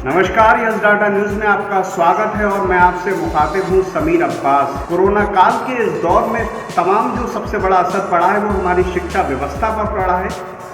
नमस्कार, yes data news में आपका स्वागत है और मैं आपसे मुखातिब हूँ समीर अब्बास। कोरोना काल के इस दौर में तमाम जो सबसे बड़ा असर पड़ा है वो हमारी शिक्षा व्यवस्था पर पड़ा है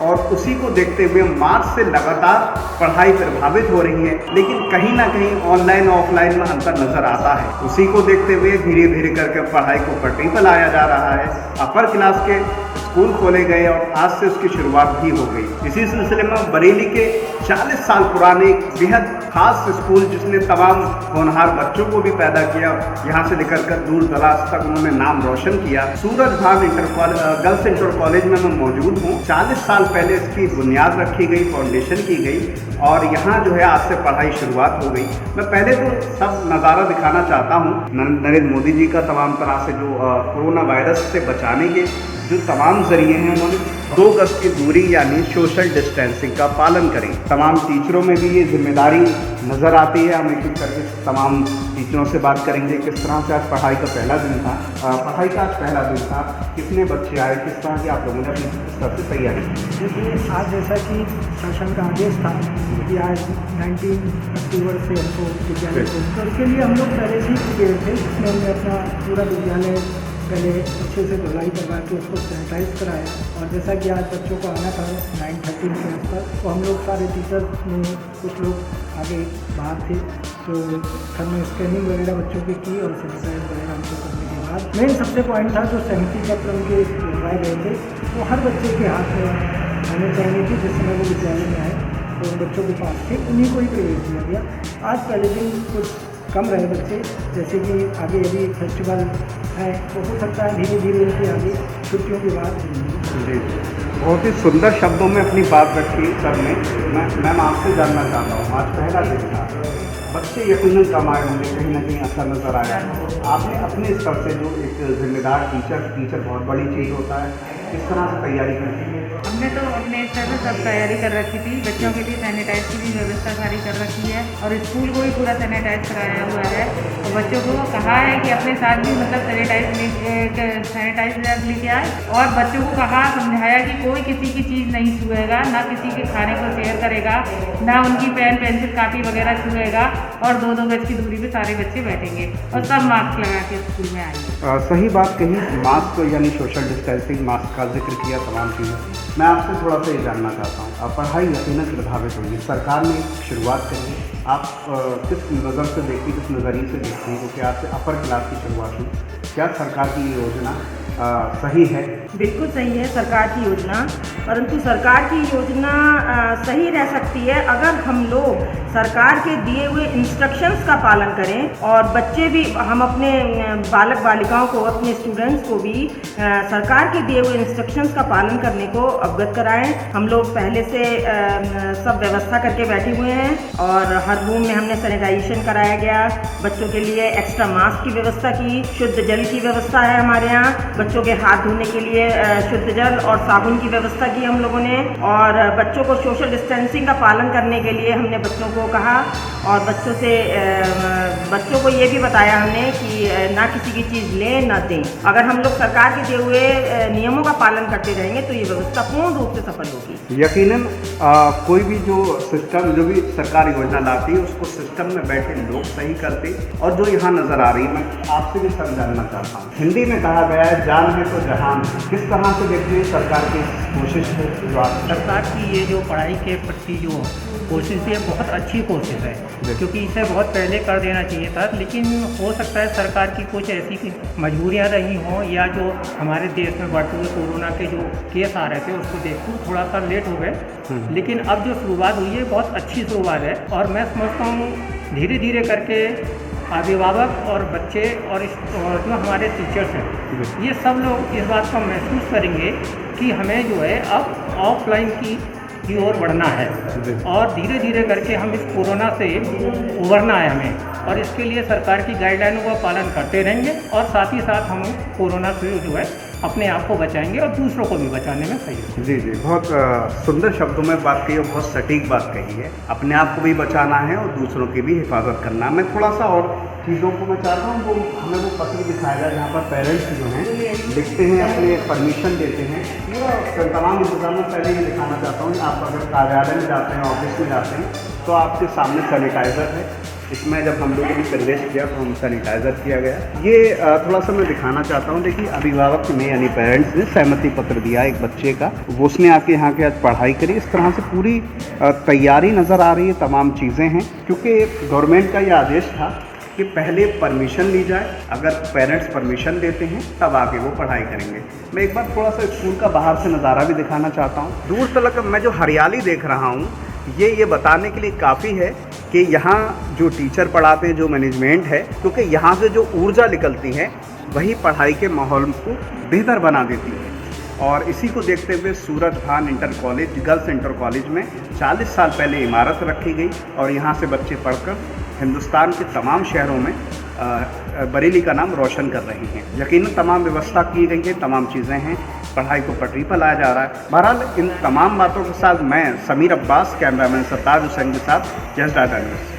और उसी को देखते हुए मार्च से लगातार पढ़ाई प्रभावित हो रही है, लेकिन कहीं ना कहीं ऑनलाइन ऑफलाइन में अंतर नजर आता है। उसी को देखते हुए धीरे धीरे करके पढ़ाई को पटरी पर लाया जा रहा है। अपर क्लास के स्कूल खोले गए और आज से उसकी शुरुआत भी हो गई। इसी सिलसिले में बरेली के 40 साल पुराने एक बेहद खास स्कूल जिसने तमाम होनहार बच्चों को भी पैदा किया, यहाँ से लेकर कर दूर दराज तक उन्होंने नाम रोशन किया, सूरज भान गर्ल्स इंटर कॉलेज में मैं मौजूद हूँ। 40 साल पहले इसकी बुनियाद रखी गई, फाउंडेशन की गई और यहाँ जो है आज से पढ़ाई शुरुआत हो गई। मैं पहले तो सब नज़ारा दिखाना चाहता हूँ नरेंद्र मोदी जी का तमाम तरह से जो कोरोना वायरस से बचाने के जो तमाम जरिए हैं, उन्होंने 2 गज की दूरी यानी सोशल डिस्टेंसिंग का पालन करें। तमाम टीचरों में भी ये जिम्मेदारी नज़र आती है। हम एक एक करके तमाम टीचरों से बात करेंगे किस तरह से आज पढ़ाई का पहला दिन था। पढ़ाई का आज पहला दिन था, कितने बच्चे आए, किस तरह की आप लोगों ने अपनी स्तर से तैयारी की? देखिए, आज जैसा कि शासन का आदेश था कि आज 19 अक्टूबर से हमको विद्यालय को, तो उसके लिए हम लोग पहले से ही प्रिपेयर थे। जिसमें हमने अपना पूरा विद्यालय पहले अच्छे से धुलाई करवा के उसको सैनिटाइज कराया और जैसा कि आज बच्चों को आना था 9:30 के आसपास, तो हम लोग सारे टीचर्स में कुछ लोग आगे बाहर थे तो हमने स्कैनिंग वगैरह बच्चों की की और सैनिटाइज वगैरह हमको करने के बाद मेन सबसे पॉइंट था जो सहमति पत्र उनके लगवाए गए थे वो हर बच्चे के हाथ में होने चाहिए थे। जिस समय वो विद्यालय में आए तो उन बच्चों के पास थे, उन्हीं को ही प्रवेश दिया गया। आज पहले दिन कुछ कम रहे बच्चे, जैसे कि आगे यदि फेस्टिवल है तो हो सकता है धीरे धीरे उनके आगे छुट्टियों के बाद जी, बहुत ही सुंदर शब्दों में अपनी बात रखी सर ने। मैं आपसे जानना चाहता हूँ, आज पहला दिन था, बच्चे यकीनन कम आए होंगे, कहीं ना कहीं असर नज़र आया। आपने अपने स्तर से जो एक जिम्मेदार टीचर बहुत बड़ी चीज़ होता है, किस तरह से तैयारी करती है? हमने तो अपने स्तर में सब तैयारी कर रखी थी। बच्चों के लिए सैनिटाइज की भी व्यवस्था सारी कर रखी है और स्कूल को भी पूरा सैनिटाइज कराया हुआ है और बच्चों को कहा है कि अपने साथ भी मतलब सैनिटाइजर लेके आए और बच्चों को कहा समझाया कि कोई किसी की चीज़ नहीं छुएगा, ना किसी के खाने को शेयर करेगा, ना उनकी पेन पेंसिल कापी वगैरह छुएगा और 2-2 गज की दूरी पे सारे बच्चे बैठेंगे और सब मास्क लगा के स्कूल में आएंगे। सही बात कही, मास्क यानी सोशल डिस्टेंसिंग, मास्क का जिक्र किया, तमाम चीज़ें। मैं आपसे थोड़ा सा ये जानना चाहता हूँ, पढ़ाई यकीनन प्रभावित होगी, सरकार ने शुरुआत करी, आप किस नज़र से देखती, किस नज़रिए से देखती हैं? क्योंकि आज से अपर क्लास की शुरुआत हुई, क्या सरकार की ये योजना सही है? बिल्कुल सही है सरकार की योजना, परंतु सरकार की योजना सही रह सकती है अगर हम लोग सरकार के दिए हुए इंस्ट्रक्शंस का पालन करें और बच्चे भी, हम अपने बालक बालिकाओं को, अपने स्टूडेंट्स को भी सरकार के दिए हुए इंस्ट्रक्शंस का पालन करने को अवगत कराएं। हम लोग पहले से सब व्यवस्था करके बैठे हुए हैं और हर रूम में हमने सैनिटाइजेशन कराया गया, बच्चों के लिए एक्स्ट्रा मास्क की व्यवस्था की, शुद्ध जल की व्यवस्था है हमारे यहाँ, बच्चों के हाथ धोने के लिए शुद्ध जल और साबुन की व्यवस्था की हम लोगों ने और बच्चों को सोशल डिस्टेंसिंग का पालन करने के लिए हमने बच्चों को कहा और बच्चों को ये भी बताया हमने कि ना किसी की चीज़ लें ना दें। अगर हम लोग सरकार के दिए हुए नियमों का पालन करते रहेंगे तो ये व्यवस्था पूर्ण रूप से सफल होगी। यकीनन कोई भी जो सिस्टम, जो भी सरकार योजना लाती है उसको सिस्टम में बैठे लोग सही करते और जो यहाँ नज़र आ रही है, मैं आपसे भी सर जानना चाहता हूँ। हिंदी में कहा गया है जान है तो जहान, किस तरह से देखते हैं सरकार की कोशिश है? जो सरकार की ये जो पढ़ाई के प्रति जो कोशिश है बहुत अच्छी कोशिश है, क्योंकि इसे बहुत पहले कर देना चाहिए था, लेकिन हो सकता है सरकार की कुछ ऐसी मजबूरियां रही हों या जो हमारे देश में बढ़ते हुए कोरोना के जो केस आ रहे थे उसको देखकर थोड़ा सा लेट हो गए। लेकिन अब जो शुरुआत हुई है बहुत अच्छी शुरुआत है और मैं समझता हूँ धीरे धीरे करके अभिभावक और बच्चे और जो हमारे टीचर्स हैं ये सब लोग इस बात को महसूस करेंगे कि हमें जो है अब ऑफलाइन की ओर बढ़ना है और धीरे धीरे करके हम इस कोरोना से उभरना है हमें और इसके लिए सरकार की गाइडलाइनों का पालन करते रहेंगे और साथ ही साथ हम कोरोना से जो है अपने आप को बचाएंगे और दूसरों को भी बचाने में सही होगा। जी, बहुत सुंदर शब्दों में बात कही और बहुत सटीक बात कही है। अपने आप को भी बचाना है और दूसरों की भी हिफाजत करना। मैं थोड़ा सा और चीज़ों को मैं चाहता हूँ वो हमें वो पत्र दिखाएगा जहाँ पर पेरेंट्स जो हैं लिखते हैं, अपने परमिशन देते हैं, पूरा तमाम इंतजाम में पहले ये दिखाना चाहता हूँ। आप अगर कार्यालय में जाते हैं, ऑफिस में जाते हैं, तो आपके सामने सैनिटाइज़र है। इसमें जब हम लोगों ने प्रवेश किया तो हम सैनिटाइज़र किया गया। ये थोड़ा सा मैं दिखाना चाहता हूँ। देखिए, अभिभावक ने यानी पेरेंट्स ने सहमति पत्र दिया एक बच्चे का, वो उसने आके यहाँ के आज पढ़ाई करी। इस तरह से पूरी तैयारी नज़र आ रही है, तमाम चीज़ें हैं, क्योंकि गवर्नमेंट का ये आदेश था कि पहले परमिशन ली जाए, अगर पेरेंट्स परमिशन देते हैं तब आगे वो पढ़ाई करेंगे। मैं एक बार थोड़ा सा स्कूल का बाहर से नज़ारा भी दिखाना चाहता हूँ। दूर तक मैं जो हरियाली देख रहा हूँ, ये बताने के लिए काफ़ी है कि यहाँ जो टीचर पढ़ाते हैं, जो मैनेजमेंट है, क्योंकि यहाँ से जो ऊर्जा निकलती है वही पढ़ाई के माहौल को बेहतर बना देती है। और इसी को देखते हुए सूरज भान inter college, girls inter college में 40 साल पहले इमारत रखी गई और यहाँ से बच्चे पढ़कर हिंदुस्तान के तमाम शहरों में बरेली का नाम रोशन कर रही हैं। यकीनन तमाम व्यवस्था की गई है, तमाम चीज़ें हैं, पढ़ाई को पटरी पर लाया जा रहा है। बहरहाल इन तमाम बातों के साथ मैं समीर अब्बास, कैमरामैन सरताज हुसैन के साथ, जस्ट डाटा न्यूज़।